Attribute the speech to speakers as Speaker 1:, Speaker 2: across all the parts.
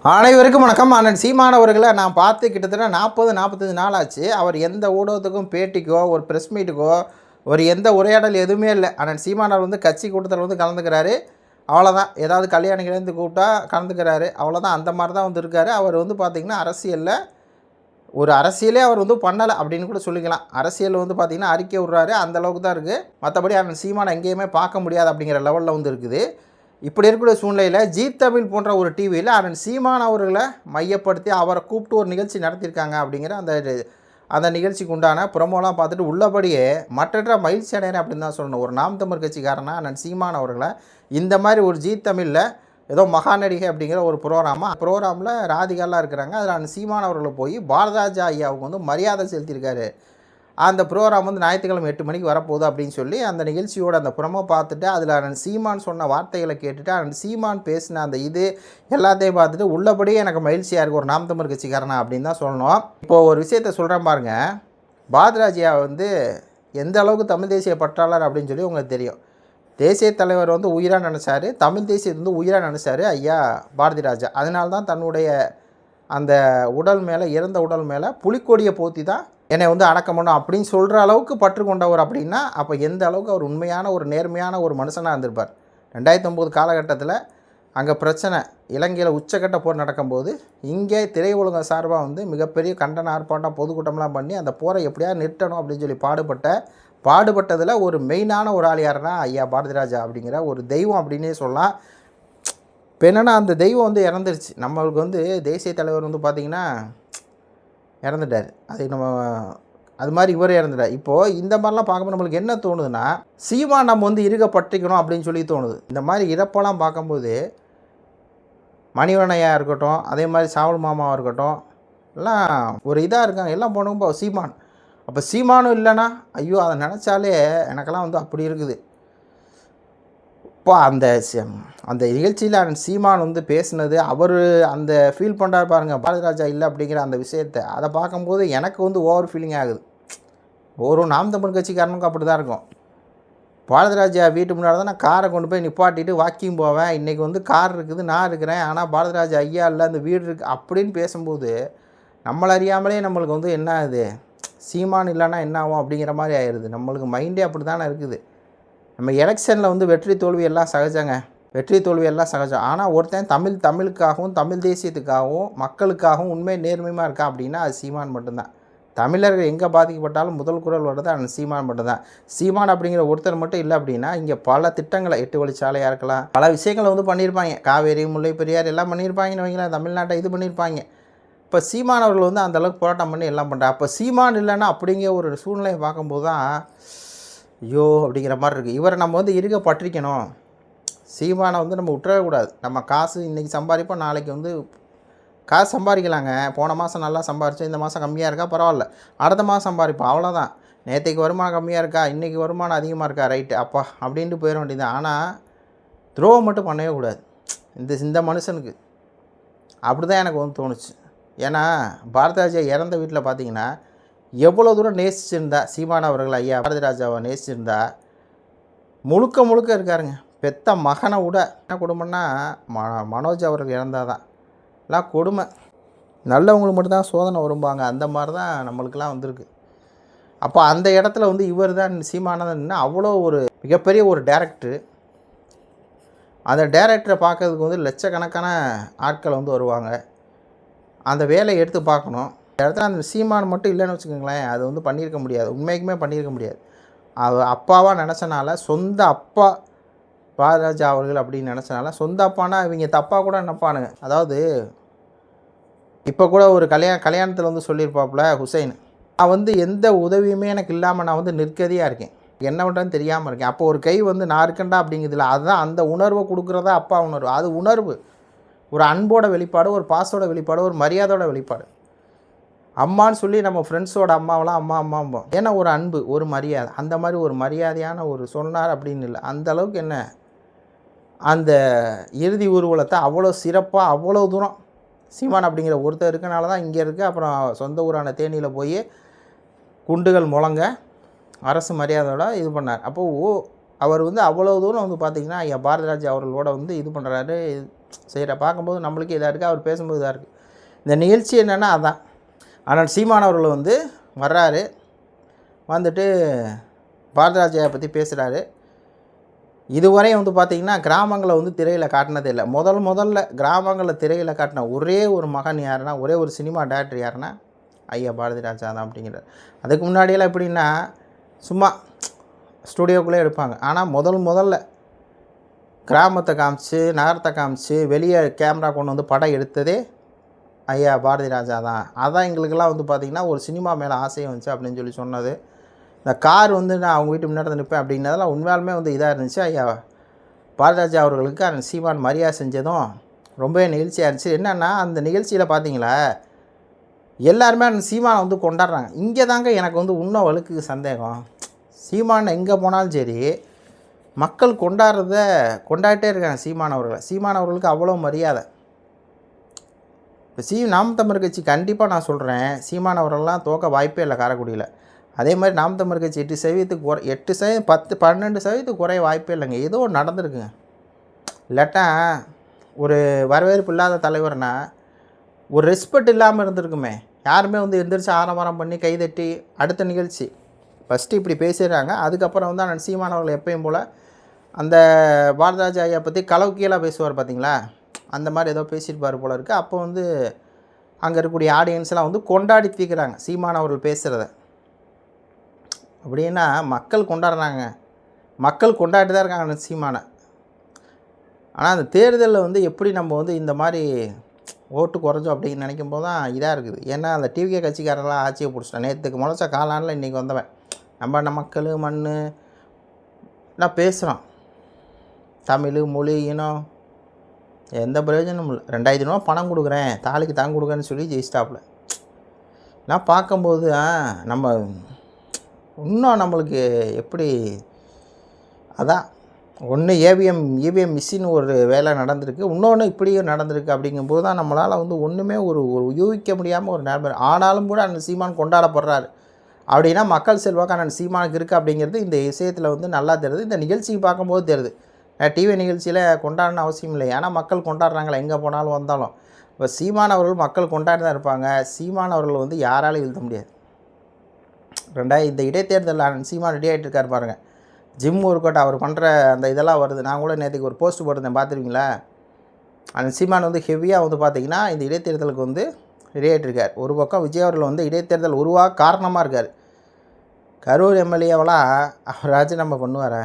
Speaker 1: அனைவருக்கும் வணக்கம். அண்ணன் சீமானவர்களை நான் பார்த்து கிட்டத்தட்ட 40-45 நாள் ஆச்சு. அவர் எந்த ஊடகத்துக்கும் பேட்டிக்கோ ஒரு ப்ரெஸ் மீட்டுக்கோ ஒரு எந்த உரையாடல் எதுவுமே இல்லை. அண்ணன் சீமானவர் வந்து கட்சி கூட்டத்தில் வந்து கலந்துக்கிறாரு, அவ்வளோதான். ஏதாவது கல்யாணிலேருந்து கூப்பிட்டா கலந்துக்கிறாரு, அவ்வளோதான். அந்த மாதிரி தான் வந்து இருக்கார். அவர் வந்து பார்த்திங்கன்னா அரசியலில் ஒரு அரசியலே அவர் வந்து பண்ணலை அப்படின்னு கூட சொல்லிக்கலாம். அரசியல் வந்து பார்த்திங்கன்னா அறிக்கை விட்றாரு, அந்தளவுக்கு தான் இருக்குது. மற்றபடி அண்ணன் சீமானை எங்கேயுமே பார்க்க முடியாது அப்படிங்கிற லெவலில் வந்து இருக்குது. இப்படி இருக்கக்கூடிய சூழ்நிலையில் ஜீ தமிழ் போன்ற ஒரு டிவியில் அண்ணன் சீமான் அவர்களை மையப்படுத்தி அவரை கூப்பிட்டு ஒரு நிகழ்ச்சி நடத்தியிருக்காங்க. அப்படிங்கிற அந்த நிகழ்ச்சிக்கு உண்டான ப்ரொமோலாம் பார்த்துட்டு உள்ளபடியே மற்ற மகிழ்ச்சி அடையிறேன் அப்படின்னு தான் சொல்லணும். ஒரு நாம் தமிழ் கட்சிக்காரனா அண்ணன் சீமான் அவர்களை இந்த மாதிரி ஒரு ஜீ தமிழில் ஏதோ மகாநடிகை அப்படிங்கிற ஒரு ப்ரோக்ராமில் ராதிகாலாம் இருக்கிறாங்க. அதில் அண்ணன் சீமான் அவர்களை போய் பாரதிராஜா ஐயாவுக்கு வந்து மரியாதை செலுத்தியிருக்காரு. அந்த ப்ரோக்ராம் வந்து ஞாயிற்றுக்கிழமை 8 மணிக்கு வரப்போகுது அப்படின்னு சொல்லி அந்த நிகழ்ச்சியோட அந்த ப்ரொமோ பார்த்துட்டு அதில் அண்ணன் சீமான் சொன்ன வார்த்தைகளை கேட்டுட்டு அண்ணன் சீமான் பேசின அந்த இது எல்லாத்தையும் பார்த்துட்டு உள்ளபடியே எனக்கு மகிழ்ச்சியாக இருக்குது ஒரு நாம் தமிழ் கட்சிக்காரனா அப்படின்னு தான் சொல்லணும். இப்போது ஒரு விஷயத்த சொல்கிறேன் பாருங்கள். பாரதிராஜா வந்து எந்த அளவுக்கு தமிழ் தேசிய பற்றாளர் அப்படின்னு சொல்லி உங்களுக்கு தெரியும். தேசிய தலைவர் வந்து உயிராக நினச்சார், தமிழ் தேசியத்தை வந்து உயிராக நினச்சார் ஐயா பாரதிராஜா. அதனால தான் தன்னுடைய அந்த உடல் மேலே இறந்த உடல் மேலே புலிக்கொடியை போற்றி தான் என்னை வந்து அடக்கம் பண்ணும் அப்படின்னு சொல்கிற அளவுக்கு பற்று கொண்டவர். அப்படின்னா அப்போ எந்த அளவுக்கு அவர் உண்மையான ஒரு நேர்மையான ஒரு மனுஷனாக இருந்திருப்பார். 2009 காலகட்டத்தில் அங்கே பிரச்சனை, இலங்கையில் உச்சக்கட்ட போர் நடக்கும்போது இங்கே திரையுலகம் சார்பாக வந்து மிகப்பெரிய கண்டன ஆர்ப்பாட்டம் பொதுக்கூட்டம்லாம் பண்ணி அந்த போரை எப்படியாவது நிறுத்தணும் அப்படின்னு சொல்லி பாடுபட்டதில் ஒரு மெயினான ஒரு ஆள் யாருன்னா ஐயா பாரதிராஜா அப்படிங்கிற ஒரு தெய்வம் அப்படின்னே சொல்லலாம். இப்போ என்னென்னா அந்த தெய்வம் வந்து இறந்துருச்சு. நம்மளுக்கு வந்து தேசிய தலைவர் வந்து பார்த்திங்கன்னா இறந்துட்டார். அது மாதிரி இவர் இறந்துட்டார். இப்போது இந்த மாதிரிலாம் பார்க்கும்போது நம்மளுக்கு என்ன தோணுதுன்னா, சீமான் நம்ம வந்து இருக பற்றிக்கணும் அப்படின்னு சொல்லி தோணுது. இந்த மாதிரி இறப்பெல்லாம் பார்க்கும்போது மணிவண்ணையாக இருக்கட்டும், அதே மாதிரி சாவல் மாமாவாக இருக்கட்டும், எல்லாம் ஒரு இதாக இருக்காங்க. எல்லாம் போனப்போ சீமான். அப்போ சீமானும் இல்லைன்னா ஐயோ அதை நினச்சாலே எனக்கெல்லாம் வந்து அப்படி இருக்குது. இப்போ அந்த நிகழ்ச்சியில் அண்ணன் சீமான் வந்து பேசினது அவர் அந்த ஃபீல் பண்ணுறாரு பாருங்கள், பாரதிராஜா இல்லை அப்படிங்கிற அந்த விஷயத்தை அதை பார்க்கும்போது எனக்கு வந்து ஓவர் ஃபீலிங் ஆகுது. ஒரு நாம் தமிழ் கட்சிக்காரனுக்கும் அப்படி தான் இருக்கும். பாரதிராஜா வீட்டு முன்னாடி தான் நான் காரை கொண்டு போய் நிப்பாட்டிட்டு வாக்கிங் போவேன், இன்றைக்கி வந்து கார் இருக்குது நான் இருக்கிறேன், ஆனால் பாரதிராஜா ஐயா இல்லை அந்த வீடு இருக்குது அப்படின்னு பேசும்போது நம்மளை அறியாமலே நம்மளுக்கு வந்து என்ன ஆகுது, சீமான் இல்லைன்னா என்ன ஆகும் அப்படிங்கிற மாதிரி ஆயிடுது. நம்மளுக்கு மைண்டே அப்படி தானே இருக்குது. நம்ம எலெக்ஷனில் வந்து வெற்றி தோல்வி எல்லாம் சகஜம். ஆனால் ஒருத்தன் தமிழுக்காகவும் தமிழ் தேசியத்துக்காகவும் மக்களுக்காகவும் உண்மை நேர்மையாக இருக்கான் அப்படின்னா அது சீமான் மட்டும்தான். தமிழர்கள் எங்கே பாதிக்கப்பட்டாலும் முதல் குரல் வர்றது அந்த சீமான் மட்டும்தான். சீமான் அப்படிங்கிற ஒருத்தர் மட்டும் இல்லை அப்படின்னா இங்கே பல திட்டங்களை 8 வழிச்சாலையாக இருக்கலாம், பல விஷயங்களை வந்து பண்ணியிருப்பாங்க. காவேரி முல்லை பெரியார் எல்லாம் பண்ணியிருப்பாங்கன்னு வைங்களேன், தமிழ்நாட்டை இது பண்ணியிருப்பாங்க. இப்போ சீமான் அவர்கள் வந்து அந்தளவுக்கு போராட்டம் பண்ணி எல்லாம் பண்ணுறாங்க. அப்போ சீமான் இல்லைன்னா அப்படிங்கிற ஒரு சூழ்நிலையை பார்க்கும்போது தான் ஐயோ அப்படிங்கிற மாதிரி இருக்குது. இவரை நம்ம வந்து இருக பற்றிக்கணும். சீமானை வந்து நம்ம விட்டுறக்கூடாது. நம்ம காசு இன்றைக்கி சம்பாதிப்போம், நாளைக்கு வந்து காசு சம்பாதிக்கலாங்க. போன மாதம் நல்லா சம்பாரித்தோம், இந்த மாதம் கம்மியாக இருக்கா பரவாயில்ல, அடுத்த மாதம் சம்பாதிப்போம், அவ்வளோதான். நேற்றைக்கு வருமானம் கம்மியாக இருக்கா, இன்றைக்கி வருமானம் அதிகமாக இருக்கா, ரைட்டு அப்பா அப்படின்ட்டு போயிட வேண்டியது. ஆனால் துரோகம் மட்டும் பண்ணவே கூடாது இந்த மனுஷனுக்கு. அப்படி தான் எனக்கு வந்து தோணுச்சு. ஏன்னா பாரதிராஜா இறந்த வீட்டில் பார்த்திங்கன்னா எவ்வளோ தூரம் நேசிச்சிருந்தா சீமான் அவர்கள் ஐயா பாரதிராஜாவை நேசிச்சிருந்தா முழுக்க இருக்காருங்க. பெத்த மகனை விட என்ன கொடுமைன்னா மனோஜ் அவர்கள் இறந்தால் தான் எல்லாம் கொடுமை. நல்லவங்களுக்கு மட்டும்தான் சோதனை வரும்பாங்க, அந்த மாதிரி தான் நம்மளுக்கெல்லாம் வந்திருக்கு. அப்போ அந்த இடத்துல வந்து இவர் தான் சீமானதன்னா அவ்வளோ ஒரு மிகப்பெரிய ஒரு டேரக்டரு. அந்த டேரக்டரை பார்க்கறதுக்கு வந்து லட்சக்கணக்கான ஆட்கள் வந்து வருவாங்க. அந்த வேலையை எடுத்து பார்க்கணும். இந்த இடத்துல அந்த சீமான் மட்டும் இல்லைன்னு வச்சுக்கோங்களேன், அது வந்து பண்ணியிருக்க முடியாது, உண்மைக்குமே பண்ணியிருக்க முடியாது. அப்பாவாக நினச்சனால, சொந்த அப்பா பாரதிராஜா அவர்கள் அப்படின்னு நினச்சனால, சொந்த அப்பானா இவங்க தப்பாக கூட நினைப்பானுங்க. அதாவது இப்போ கூட ஒரு கல்யாணத்தில் வந்து சொல்லியிருப்பாப்புல ஹுசைன், நான் வந்து எந்த உதவியுமே எனக்கு இல்லாமல் நான் வந்து நிற்கதியாக இருக்கேன், என்ன பண்ணுறேன்னு தெரியாமல் இருக்கேன். அப்போ ஒரு கை வந்து நான் இருக்கேன்டா அப்படிங்கிறதுல அதுதான் அந்த உணர்வை கொடுக்குறதா அப்பா உணர்வு. அது உணர்வு, ஒரு அன்போட வெளிப்பாடு, ஒரு பாசோட வெளிப்பாடு, ஒரு மரியாதையோட வெளிப்பாடு. அம்மான்னு சொல்லி நம்ம ஃப்ரெண்ட்ஸோட அம்மாவெல்லாம் அம்மாம்போம். ஏன்னா ஒரு அன்பு, ஒரு மரியாதை, அந்த மாதிரி ஒரு மரியாதையான ஒரு சொன்னார் அப்படின்னு இல்லை. அந்த அளவுக்கு என்ன அந்த இறுதி ஊர்வலத்தை அவ்வளோ சிறப்பாக அவ்வளோ தூரம் சீமான் அப்படிங்கிற ஒருத்தர் இருக்கனால தான் இங்கே இருக்குது. அப்புறம் சொந்த ஊரான தேனியில் போய் குண்டுகள் முழங்க அரசு மரியாதையோட இது பண்ணார். அப்போது அவர் வந்து அவ்வளோ தூரம் வந்து பார்த்திங்கன்னா ஐயா பாரதிராஜா அவர்களோட வந்து இது பண்ணுறாரு, பார்க்கும்போது நம்மளுக்கு இதாக இருக்குது, அவர் பேசும்போது இதாக இருக்குது. இந்த நிகழ்ச்சி என்னென்னா அதான். ஆனால் சீமானவர்கள் வந்து வர்றாரு, வந்துட்டு பாரதிராஜாவை பற்றி பேசுகிறாரு. இதுவரையும் வந்து பார்த்திங்கன்னா கிராமங்களை வந்து திரையில் காட்டினதே இல்லை. முதல்ல கிராமங்களில் திரையில் காட்டின ஒரே ஒரு மகன் யாருன்னா, ஒரே ஒரு சினிமா டேரக்டர் யாருன்னா ஐயா பாரதிராஜா தான் அப்படிங்கிறார். அதுக்கு முன்னாடியெல்லாம் எப்படின்னா சும்மா ஸ்டுடியோக்குள்ளே எடுப்பாங்க. ஆனால் முதல்ல கிராமத்தை காமிச்சு, நகரத்தை காமிச்சு, வெளியே கேமரா கொண்டு வந்து படம் எடுத்ததே ஐயா பாரதிராஜா தான். அதான் எங்களுக்கெல்லாம் வந்து பார்த்திங்கன்னா ஒரு சினிமா மேலே ஆசையும் வந்துச்சு அப்படின்னு சொல்லி சொன்னது. இந்த கார் வந்து நான் அவங்க வீட்டு முன்னாடி நிற்பேன் அப்படின்னதெல்லாம் உண்மையாலுமே வந்து இதாக இருந்துச்சு. ஐயா பாரதிராஜா அவர்களுக்கு அந்த சீமான் மரியாதை செஞ்சதும் ரொம்பவே நிகழ்ச்சியாக இருந்துச்சு. என்னென்னா அந்த நிகழ்ச்சியில் பார்த்தீங்களா எல்லாருமே அந்த சீமானை வந்து கொண்டாடுறாங்க. இங்கே தாங்க எனக்கு வந்து இன்னும் வழுக்கு சந்தேகம். சீமான் எங்கே போனாலும் சரி மக்கள் கொண்டாடிட்டே இருக்காங்க சீமானவர்களுக்கு அவ்வளோ மரியாதை. இப்போ நாம் தமிழர் கட்சி கண்டிப்பாக நான் சொல்கிறேன், சீமானவர்கள்லாம் தோக்க வாய்ப்பே இல்லை காரைக்குடியில். அதே மாதிரி நாம் தமிழர் கட்சி 8% 12% குறைய வாய்ப்பே இல்லைங்க. ஏதோ ஒன்று நடந்திருக்குங்க. இல்லாட்டா ஒரு வரவேற்பு இல்லாத தலைவர்னா ஒரு ரெஸ்பெக்ட் இல்லாமல் இருந்திருக்குமே. யாருமே வந்து எந்திரிச்சு ஆரவாரம் பண்ணி கைதட்டி அடுத்த நிகழ்ச்சி ஃபஸ்ட்டு இப்படி பேசிடுறாங்க. அதுக்கப்புறம் வந்து அண்ணன் சீமானவர்கள் எப்பயும் போல் அந்த பாரதிராஜா ஐயா பற்றி களவு கீழாக பேசுவார் பார்த்தீங்களா, அந்த மாதிரி ஏதோ பேசியிருப்பார் போல இருக்குது. அப்போ வந்து அங்கே இருக்கக்கூடிய ஆடியன்ஸ்லாம் வந்து கொண்டாடி தீர்க்குறாங்க சீமானவர்கள் பேசுகிறத. அப்படின்னா மக்கள் கொண்டாடுறாங்க, மக்கள் கொண்டாடி தான் இருக்காங்க சீமானை. ஆனால் அந்த தேர்தலில் வந்து எப்படி நம்ம வந்து இந்த மாதிரி ஓட்டு குறைஞ்சோம் அப்படின்னு நினைக்கும் போது தான் இதாக இருக்குது. ஏன்னா அந்த டிவிகே கட்சிக்காரெல்லாம் ஆட்சியை பிடிச்சிட்டேன். நேற்றுக்கு முளைச்ச காலானில் இன்றைக்கி வந்தவன் நம்ம மக்கள் மண் நான் பேசுகிறோம். தமிழ் மொழி இனம் எந்த பிரயோஜனமும் இல்லை. 2000 ரூபா பணம் கொடுக்குறேன், தாலிக்கு தாங்க கொடுக்குறேன்னு சொல்லி ஜெயிஸ்டாப்பில் நான் பார்க்கும்போது நம்ம இன்னும் நம்மளுக்கு எப்படி அதான் ஒன்று இவிஎம் மிஷின் ஒரு வேலை நடந்திருக்கு, இன்னொன்று இப்படியும் நடந்திருக்கு. அப்படிங்கும்போது தான் நம்மளால் வந்து ஒன்றுமே ஒரு யூகிக்க முடியாமல் ஒரு நேரம். ஆனாலும் கூட அந்த சீமான் கொண்டாடப்படுறாரு அப்படின்னா மக்கள் செல்வாக்கு அண்ணன் சீமானுக்கு இருக்குது அப்படிங்கிறது இந்த விஷயத்தில் வந்து நல்லா தெரியுது. இந்த நிகழ்ச்சிக்கு பார்க்கும்போது தெரியுது. டிவி நிகழ்ச்சியில் கொண்டாடணும் அவசியம் இல்லை, ஏன்னா மக்கள் கொண்டாடுறாங்களே எங்கே போனாலும் வந்தாலும். இப்போ சீமானவர்கள் மக்கள் கொண்டாடி தான் இருப்பாங்க. சீமானவர்கள் வந்து யாராலும் வீழ்த்த முடியாது. இந்த இடைத்தேர்தலில் சீமான் ரெடி ஆகிட்டு இருக்கார் பாருங்கள். ஜிம் ஒர்க் அவுட் அவர் பண்ணுற அந்த இதெல்லாம் வருது. நான் கூட நேற்றுக்கு ஒரு போஸ்ட் போட்டிருந்தேன், பார்த்துருவீங்களா? அந்த சீமான் வந்து ஹெவியாக வந்து பார்த்திங்கன்னா இந்த இடைத்தேர்தலுக்கு வந்து ரெடி ஆகிட்டு இருக்கார். ஒரு பக்கம் விஜய் அவர்கள் வந்து இடைத்தேர்தல் உருவாக காரணமாக இருக்கார். கரூர் எம்எல்ஏவெல்லாம் அவர் ராஜினாமா பண்ணுவார்,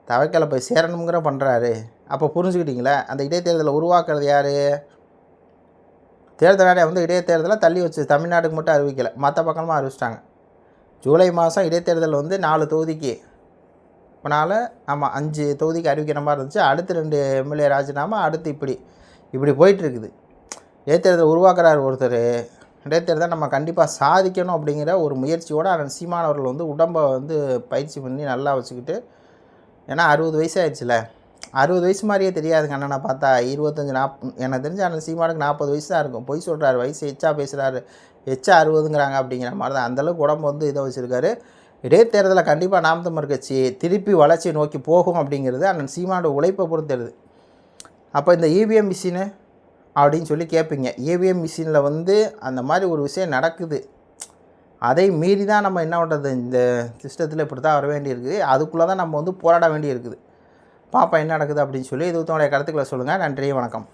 Speaker 1: தவைக்கலை போய் சேரணுங்கிற பண்ணுறாரு. அப்போ புரிஞ்சுக்கிட்டிங்களா? அந்த இடைத்தேர்தலை உருவாக்குறது யார்? தேர்தல் வந்து இடைத்தேர்தலை தள்ளி வச்சு தமிழ்நாட்டுக்கு மட்டும் அறிவிக்கலை, மற்ற பக்கமாக அறிவிச்சிட்டாங்க. ஜூலை மாதம் இடைத்தேர்தல் வந்து 4 தொகுதிக்கு இப்போ 5 தொகுதிக்கு அறிவிக்கிற மாதிரி இருந்துச்சு. அடுத்து 2 எம்எல்ஏ ராஜினாமா, அடுத்து இப்படி போயிட்டுருக்குது. இடைத்தேர்தல் உருவாக்குறாரு ஒருத்தர். இடைத்தேர்தல் நம்ம கண்டிப்பாக சாதிக்கணும் அப்படிங்கிற ஒரு முயற்சியோடு அண்ணன் சீமானவர்கள் வந்து உடம்பை வந்து பயிற்சி பண்ணி நல்லா வச்சுக்கிட்டு, ஏன்னா 60 வயசு ஆயிடுச்சுல, 60 வயசு மாதிரியே தெரியாதுங்க அண்ணனை பார்த்தா. 25 40 எனக்கு தெரிஞ்ச அண்ணன் சீமானுக்கு 40 வயசு தான் இருக்கும். பொய் சொல்கிறாரு, வயசு எச்சா பேசுகிறாரு, எச்சா 60ங்கிறாங்க அப்படிங்கிற மாதிரி தான். அந்தளவுக்கு உடம்பு வந்து இதை வச்சுருக்காரு. இடைத்தேர்தலில் கண்டிப்பாக நாம் தமிழர் கட்சி திருப்பி வளர்ச்சியை நோக்கி போகும் அப்படிங்கிறது அண்ணன் சீமானோட உழைப்பை பொறுத்தருது. அப்போ இந்த இவிஎம் மிஷினு அப்படின்னு சொல்லி கேட்பீங்க. இவிஎம் மிஷினில் வந்து அந்த மாதிரி ஒரு விஷயம் நடக்குது, அதை மீறி தான் நம்ம என்ன பண்ணுறது, இந்த சிஸ்டத்தில் இப்படி தான் வர வேண்டியிருக்குது. அதுக்குள்ளே தான் நம்ம வந்து போராட வேண்டியிருக்குது. பாப்பா என்ன நடக்குது அப்படின்னு சொல்லி இது உங்களுடைய கருத்துக்களை சொல்லுங்கள். நன்றி, வணக்கம்.